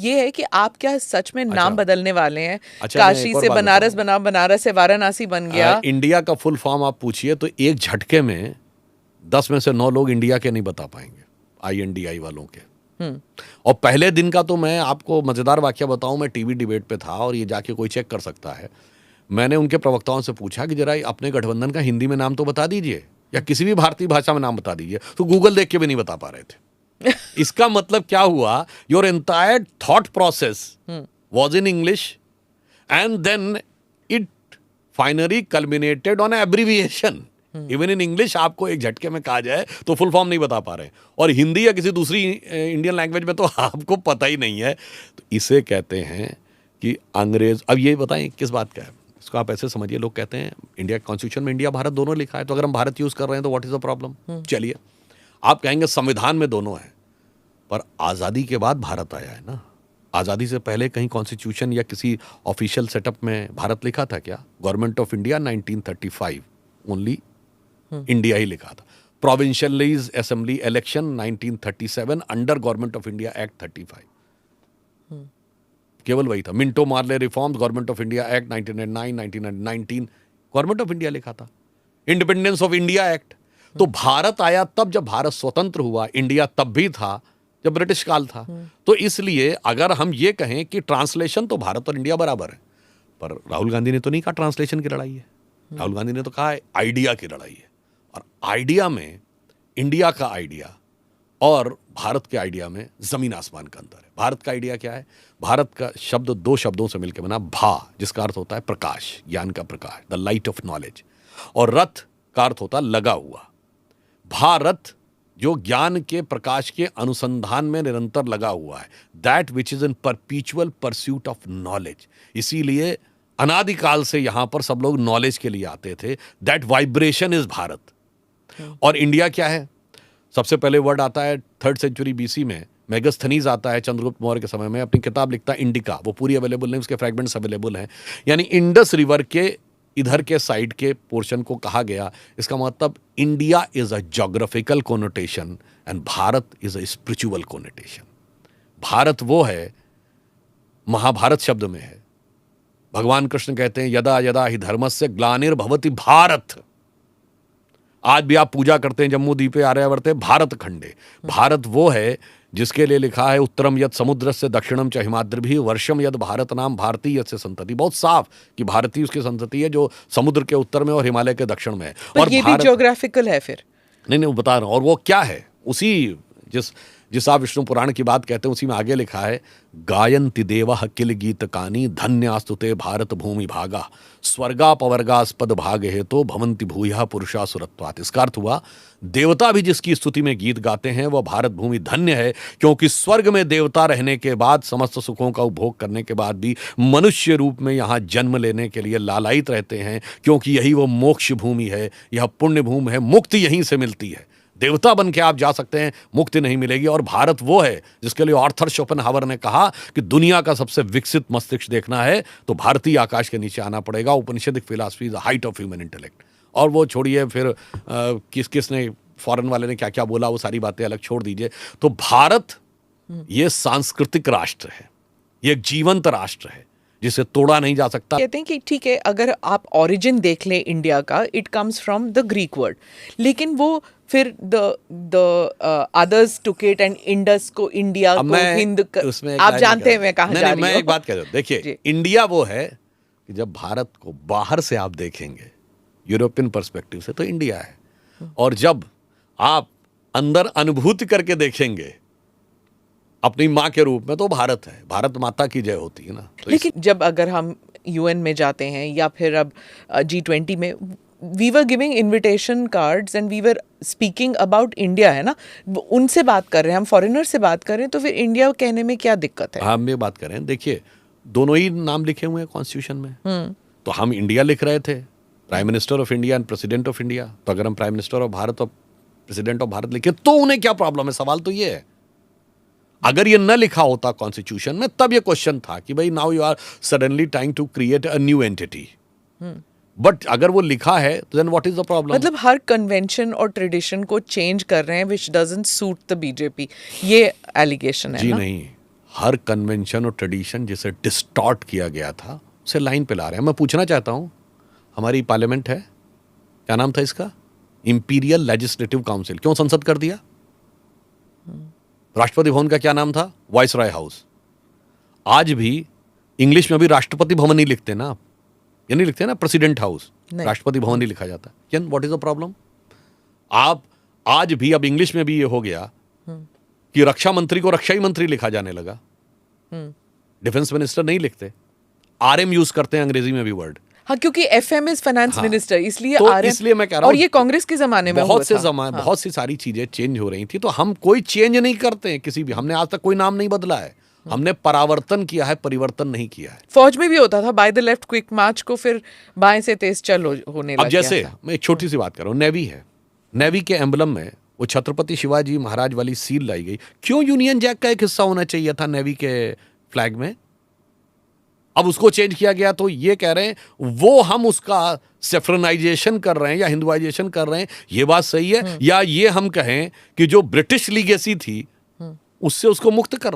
ये है कि आप क्या सच में नाम बदलने वाले हैं? अच्छा, काशी से बनारस बना, बनारस से वाराणसी बन गया। इंडिया का फुल फॉर्म आप पूछिए तो एक झटके में 10 में से 9 लोग इंडिया के नहीं बता पाएंगे, INDI वालों के। और पहले दिन का तो मैं आपको मजेदार वाकया बताऊं, मैं टीवी डिबेट पे था और ये जाके कोई चेक कर सकता है। मैंने उनके प्रवक्ताओं से पूछा कि जरा अपने गठबंधन का हिंदी में नाम तो बता दीजिए या किसी भी भारतीय भाषा में नाम बता दीजिए, तो गूगल देख के भी नहीं बता पा रहे थे। इसका मतलब क्या हुआ? Your entire thought process was in English and then it finally culminated on abbreviation. Even in English आपको एक झटके में कहा जाए तो फुल फॉर्म नहीं बता पा रहे, और हिंदी या किसी दूसरी इंडियन लैंग्वेज में तो आपको पता ही नहीं है। तो इसे कहते हैं कि अंग्रेज। अब ये बताएं किस बात का है, इसको आप ऐसे समझिए। लोग कहते हैं इंडिया कॉन्स्टिट्यूशन में इंडिया भारत दोनों लिखा है, तो अगर हम भारत यूज कर रहे हैं तो व्हाट इज द प्रॉब्लम? चलिए, आप कहेंगे संविधान में दोनों है, पर आजादी के बाद भारत आया है ना। आजादी से पहले कहीं कॉन्स्टिट्यूशन या किसी ऑफिशियल सेटअप में भारत लिखा था क्या? Government of India 1935 only India ही लिखा था। Provincials assembly election 1937 under government of India act 35, केवल वही था। Minto Morley reforms, government of India act 1909, 1919 government of India लिखा था। Independence of India act. तो भारत आया तब जब भारत स्वतंत्र हुआ, इंडिया तब भी था जब ब्रिटिश काल था। तो इसलिए अगर हम ये कहें कि ट्रांसलेशन तो भारत और इंडिया बराबर है, पर राहुल गांधी ने तो नहीं कहा ट्रांसलेशन की लड़ाई है। राहुल गांधी ने तो कहा आइडिया की लड़ाई है। और आइडिया में इंडिया का आइडिया और भारत के आइडिया में जमीन आसमान का अंतर है। भारत का आइडिया क्या है? भारत का शब्द 2 शब्दों से मिलकर बना, भा जिसका अर्थ होता है प्रकाश, ज्ञान का प्रकाश, द लाइट ऑफ नॉलेज, और रथ का अर्थ होता है लगा हुआ। भारत जो ज्ञान के प्रकाश के अनुसंधान में निरंतर लगा हुआ है, that which is in परपीचुअल pursuit of knowledge. इसीलिए अनादिकाल से यहां पर सब लोग नॉलेज के लिए आते थे। That vibration is Bharat. और इंडिया क्या है? सबसे पहले वर्ड आता है 3rd सेंचुरी BC में, मेगास्थनीज आता है चंद्रगुप्त मौर्य के समय में, अपनी किताब लिखता है इंडिका। वो पूरी अवेलेबल नहीं, उसके फ्रैगमेंट्स अवेलेबल हैं। यानी इंडस रिवर के इधर के साइड के पोर्शन को कहा गया। इसका मतलब India is a geographical connotation and Bharat is a spiritual connotation. Bharat वो है, महाभारत शब्द में है। भगवान कृष्ण कहते हैं यदा यदा हि धर्मस्य ग्लानिर्भवति भारत। आज भी आप पूजा करते हैं जम्मू द्वीपे आर्यावर्ते भारत खंडे। भारत वो है जिसके लिए लिखा है उत्तरम यद समुद्र से दक्षिणम च हिमाद्रिभिः वर्षम यद भारत नाम भारतीय से संतति। बहुत साफ कि भारतीय उसकी संतति है जो समुद्र के उत्तर में और हिमालय के दक्षिण में है। और ये भी ज्योग्राफिकल है फिर? नहीं, बता रहा हूं। और वो क्या है? उसी जिस आप विष्णु पुराण की बात कहते हैं उसी में आगे लिखा है गायन्ति देवः किल गीतकानि धन्यास्तुते भारत भूमि भागा स्वर्गापवर्गास्पद भाग हेतो भवन्ति भूयः पुरुषा सुरत्वात्। इसका अर्थ हुआ देवता भी जिसकी स्तुति में गीत गाते हैं वह भारत भूमि धन्य है, क्योंकि स्वर्ग में देवता रहने के बाद, समस्त सुखों का उपभोग करने के बाद भी मनुष्य रूप में यहाँ जन्म लेने के लिए लालायित रहते हैं, क्योंकि यही वो मोक्ष भूमि है, यह पुण्य भूमि है, मुक्ति यहीं से मिलती है। देवता बन के आप जा सकते हैं, मुक्ति नहीं मिलेगी। और भारत वो है जिसके लिए आर्थर शोपेनहावर ने कहा कि दुनिया का सबसे विकसित मस्तिष्क देखना है तो भारतीय आकाश के नीचे आना पड़ेगा। Upanishadic philosophy the height of human intellect. और वो छोड़िए, फिर किसने फॉरेन वाले ने क्या क्या बोला, वो सारी बातें अलग छोड़ दीजिए। तो भारत ये सांस्कृतिक राष्ट्र है, ये एक जीवंत राष्ट्र है जिसे तोड़ा नहीं जा सकता। कहते हैं कि ठीक है, अगर आप ओरिजिन देख लें इंडिया का, it comes from the Greek word, लेकिन वो फिर the others took it and Indus को इंडिया को हिंद आप जानते हैं मैं कहाँ जा रही हूँ। मैं एक बात कह रहा हूँ, देखिए इंडिया वो है कि जब भारत को बाहर से आप देखेंगे यूरोपियन पर्सपेक्टिव से तो इंडिया है, और जब आप अंदर अनुभूति करके देखेंगे अपनी माँ के रूप में तो भारत है। भारत माता की जय होती है ना। तो लेकिन जब अगर हम UN में जाते हैं या फिर अब G20 में, we were giving invitation cards and we were speaking about India, है ना, उनसे बात कर रहे हैं हम, फॉरेनर से बात कर रहे हैं, तो फिर इंडिया कहने में क्या दिक्कत है? हम ये बात कर रहे हैं, देखिए दोनों ही नाम लिखे हुए हैं कॉन्स्टिट्यूशन में। तो हम इंडिया लिख रहे थे, prime minister of India and president of India. तो अगर हम प्राइम मिनिस्टर ऑफ भारत और प्रेसिडेंट ऑफ भारत लिखे तो उन्हें क्या प्रॉब्लम है? सवाल तो ये है। अगर ये न लिखा होता कॉन्स्टिट्यूशन में तब ये क्वेश्चन था कि भाई now you are suddenly trying to create a new entity. But अगर वो लिखा है तो then what is the problem? मतलब हर कन्वेंशन और ट्रेडिशन को चेंज कर रहे हैं which doesn't suit the BJP, ये एलिगेशन है जी ना? नहीं, हर कन्वेंशन और ट्रेडिशन जिसे डिस्टॉर्ट किया गया था उसे लाइन पे ला रहे हैं। मैं पूछना चाहता हूं, हमारी पार्लियामेंट है, क्या नाम था इसका, इंपीरियल लेजिस्लेटिव काउंसिल, क्यों संसद कर दिया? राष्ट्रपति भवन का क्या नाम था? Viceroy house. आज भी इंग्लिश में भी राष्ट्रपति भवन नहीं लिखते ना आप, ये नहीं लिखते ना प्रेसिडेंट हाउस, राष्ट्रपति भवन नहीं लिखा जाता। Can what is the problem? आप आज भी, अब इंग्लिश में भी ये हो गया कि रक्षा मंत्री को रक्षा ही मंत्री लिखा जाने लगा, डिफेंस मिनिस्टर नहीं लिखते, आरएम यूज करते हैं अंग्रेजी में भी वर्ड। हाँ, क्योंकि एफएम इज फाइनेंस मिनिस्टर, इसलिए तो आरएम, इसलिए मैं कह रहा हूं, और ये कांग्रेस के जमाने में बहुत से हुआ था। जमाने बहुत सी सारी चीजें चेंज हो रही थी, तो हम कोई चेंज नहीं करते हैं किसी भी, हमने आज तक कोई नाम नहीं बदला है, हमने परावर्तन किया है, परिवर्तन नहीं किया है। फौज में भी होता था, बाय द लेफ्ट क्विक मार्च को फिर बाएं से तेज चल होने लग अब जैसे गया था। मैं एक छोटी सी बात कर रहा हूं, नेवी है, नेवी के एम्बलम में वो छत्रपति शिवाजी महाराज वाली सील लाई गई, क्यों यूनियन जैक का एक हिस्सा होना चाहिए था नेवी के फ्लैग में? अब उसको चेंज किया गया, तो ये कह रहे हैं वो हम उसका सेफ्रनाइजेशन कर रहे हैं या हिंदुआइजेशन कर रहे हैं, ये बात सही है? या ये हम कहें कि जो ब्रिटिश लीगेसी थी उससे उसको मुक्त कर